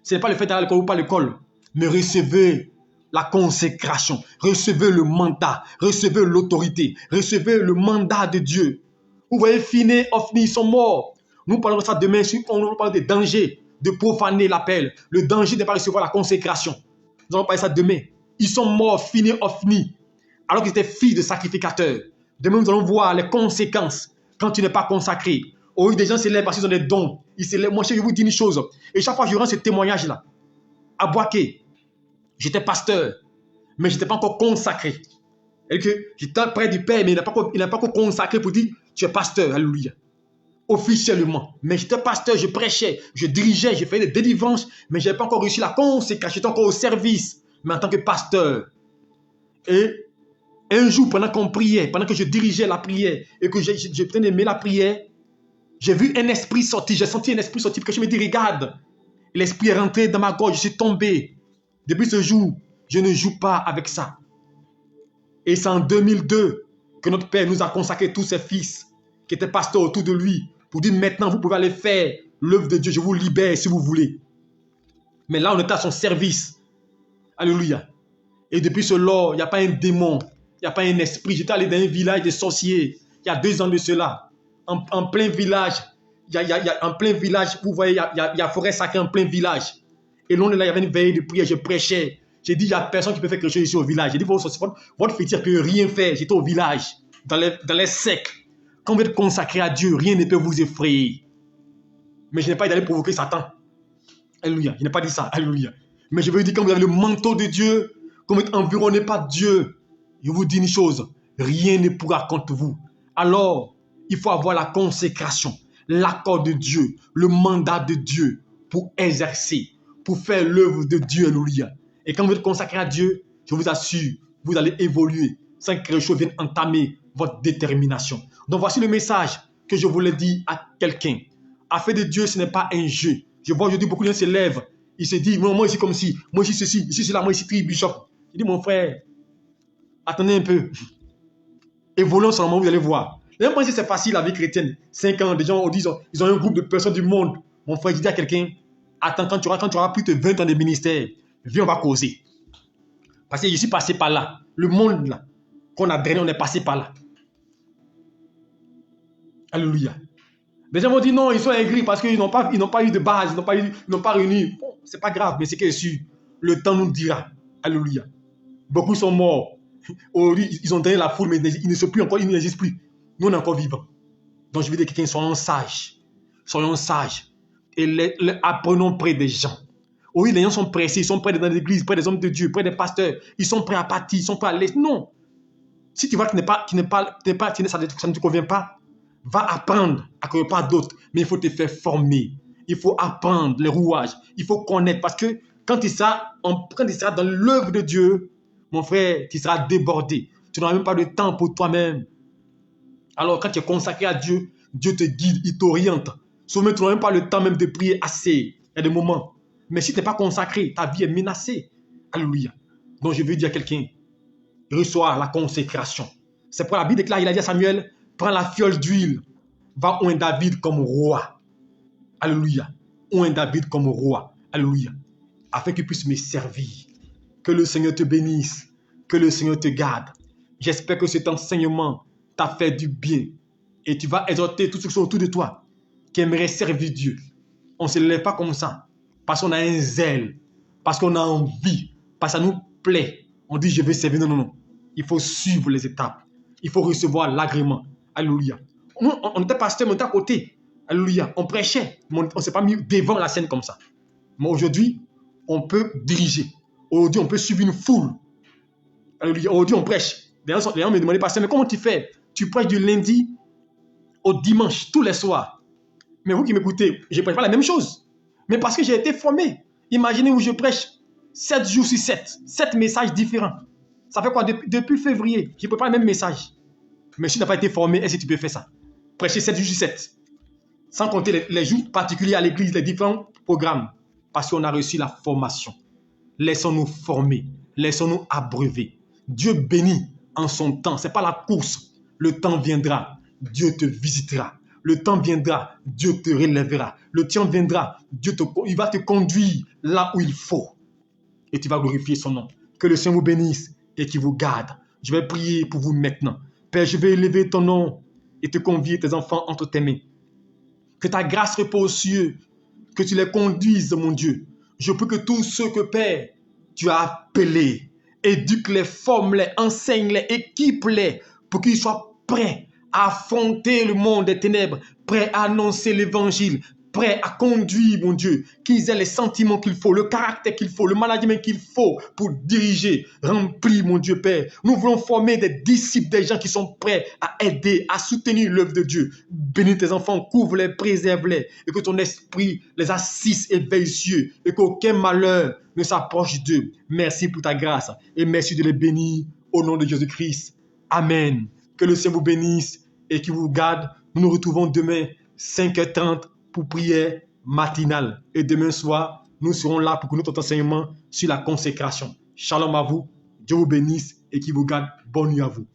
ce n'est pas le fait d'aller à l'école ou pas à l'école, mais recevez la consécration, recevez le mandat, recevez l'autorité, recevez le mandat de Dieu. Vous voyez, Finney, Hophni, ils sont morts. Nous parlerons de ça demain, on parle des dangers de profaner l'appel, le danger de ne pas recevoir la consécration. Nous allons parler de ça demain. Ils sont morts, Finney, Hophni, alors qu'ils étaient fils de sacrificateurs. Demain, nous allons voir les conséquences quand tu n'es pas consacré. Oh, des gens s'élèvent parce qu'ils ont des dons. Ils s'élèvent. Moi, je vous dis une chose. Et chaque fois que je rends ce témoignage-là, à Boaké, j'étais pasteur, mais je n'étais pas encore consacré. Et que j'étais près du Père, mais il n'a pas encore consacré pour dire tu es pasteur. Alléluia. Officiellement. Mais j'étais pasteur, je prêchais, je dirigeais, je faisais des délivrances, mais je n'avais pas encore réussi la consécration. J'étais encore au service, mais en tant que pasteur. Et un jour, pendant qu'on priait, pendant que je dirigeais la prière et que je tenais aimer la prière, j'ai vu un esprit sortir, j'ai senti un esprit sortir, parce que je me dis, regarde, l'esprit est rentré dans ma gorge, je suis tombé. Depuis ce jour, je ne joue pas avec ça. Et c'est en 2002 que notre Père nous a consacré tous ses fils qui étaient pasteurs autour de lui pour dire, maintenant, vous pouvez aller faire l'œuvre de Dieu, je vous libère si vous voulez. Mais là, on était à son service. Alléluia. Et depuis cela, il n'y a pas un démon, il n'y a pas un esprit. J'étais allé dans un village de sorciers, il y a 2 ans de cela. En plein village, en plein village, vous voyez, il y a forêt sacrée en plein village. Et là, il y avait une veille de prière, je prêchais. J'ai dit, il n'y a personne qui peut faire quelque chose ici au village. J'ai dit, votre fétiche ne peut rien faire. J'étais au village, dans les secs. Quand vous êtes consacré à Dieu, rien ne peut vous effrayer. Mais je n'ai pas d'aller provoquer Satan. Alléluia. Je n'ai pas dit ça. Alléluia. Mais je veux dire, quand vous avez le manteau de Dieu, quand vous êtes environné par Dieu, je vous dis une chose, rien ne pourra contre vous. Alors, il faut avoir la consécration, l'accord de Dieu, le mandat de Dieu pour exercer, pour faire l'œuvre de Dieu. Alléluia. Et quand vous êtes consacré à Dieu, je vous assure, vous allez évoluer sans que quelque chose vienne entamer votre détermination. Donc voici le message que je voulais dire à quelqu'un. Affaire de Dieu, ce n'est pas un jeu. Je vois aujourd'hui beaucoup de gens se lèvent. Ils se disent, moi ici comme ci, moi ici ceci, ici cela, moi ici bishop. Je dis, mon frère, attendez un peu. Évoluons seulement, vous allez voir. Même si c'est facile la vie chrétienne, 5 ans, des gens disent, ils ont un groupe de personnes du monde. Mon frère, je dis à quelqu'un, attends, quand tu auras plus de 20 ans de ministère, viens, on va causer. Parce que je suis passé par là. Le monde là, qu'on a drainé, on est passé par là. Alléluia. Les gens vont dire non, ils sont aigris parce qu'ils n'ont pas eu de base, ils n'ont pas réuni. Bon, c'est pas grave, mais c'est que le temps nous dira. Alléluia. Beaucoup sont morts. Ils ont donné la foule, mais ils ne sont plus encore, ils n'existent plus. Nous, on est encore vivants. Donc, je veux dire quelqu'un, soyons sages. Soyons sages. Et apprenons près des gens. Oui, les gens sont pressés, ils sont près dans l'église, près des hommes de Dieu, près des pasteurs. Ils sont prêts à partir, ils sont prêts à laisser. Non. Si tu vois que ça ne te convient pas, va apprendre à quelque part d'autre. Mais il faut te faire former. Il faut apprendre les rouages. Il faut connaître. Parce que quand tu seras dans l'œuvre de Dieu, mon frère, tu seras débordé. Tu n'auras même pas de temps pour toi-même. Alors, quand tu es consacré à Dieu, Dieu te guide, il t'oriente. Souvent, tu n'auras même pas le temps même de prier assez. Il y a des moments. Mais si tu n'es pas consacré, ta vie est menacée. Alléluia. Donc, je veux dire à quelqu'un, reçois la consécration. C'est pour la Bible déclare, il a dit à Samuel, prends la fiole d'huile, va oindre David comme roi. Alléluia. Oindre David comme roi. Alléluia. Afin qu'il puisse me servir. Que le Seigneur te bénisse. Que le Seigneur te garde. J'espère que cet enseignement t'a fait du bien. Et tu vas exhorter tous ceux qui sont autour de toi, qui aimeraient servir Dieu. On ne se lève pas comme ça, parce qu'on a un zèle, parce qu'on a envie, parce que ça nous plaît. On dit, je vais servir. Non, non, non. Il faut suivre les étapes. Il faut recevoir l'agrément. Alléluia. Nous, on était pasteur, on était à côté. Alléluia. On prêchait, mais on ne s'est pas mis devant la scène comme ça. Mais aujourd'hui, on peut diriger. Aujourd'hui, on peut suivre une foule. Alléluia. Aujourd'hui, on prêche. Les gens me demandaient, pasteur, mais comment tu fais? Tu prêches du lundi au dimanche, tous les soirs. Mais vous qui m'écoutez, je ne prêche pas la même chose. Mais parce que j'ai été formé. Imaginez où je prêche 7 jours sur 7. 7 messages différents. Ça fait quoi? Depuis février, je ne prépare le même message. Mais si tu n'as pas été formé, est-ce que tu peux faire ça? Prêcher 7 jours sur 7. Sans compter les jours particuliers à l'église, les différents programmes. Parce qu'on a reçu la formation. Laissons-nous former. Laissons-nous abreuver. Dieu bénit en son temps. Ce n'est pas la course. Le temps viendra. Dieu te visitera. Le temps viendra. Dieu te relèvera. Le temps viendra. Il va te conduire là où il faut. Et tu vas glorifier son nom. Que le Seigneur vous bénisse et qu'il vous garde. Je vais prier pour vous maintenant. Père, je vais élever ton nom et te convier tes enfants entre tes mains. Que ta grâce repose sur eux. Que tu les conduises, mon Dieu. Je prie que tous ceux que, Père, tu as appelés, éduque-les, forme-les, enseigne-les, équipe-les pour qu'ils soient prêts à affronter le monde des ténèbres, prêts à annoncer l'évangile, prêts à conduire, mon Dieu, qu'ils aient les sentiments qu'il faut, le caractère qu'il faut, le management qu'il faut pour diriger. Remplis, mon Dieu Père. Nous voulons former des disciples, des gens qui sont prêts à aider, à soutenir l'œuvre de Dieu. Bénis tes enfants, couvre-les, préserve-les, et que ton esprit les assiste et veille sur eux, et qu'aucun malheur ne s'approche d'eux. Merci pour ta grâce, et merci de les bénir au nom de Jésus-Christ. Amen. Que le Seigneur vous bénisse et qu'il vous garde. Nous nous retrouvons demain, 5h30, pour prière matinale. Et demain soir, nous serons là pour notre enseignement sur la consécration. Shalom à vous. Dieu vous bénisse et qu'il vous garde. Bonne nuit à vous.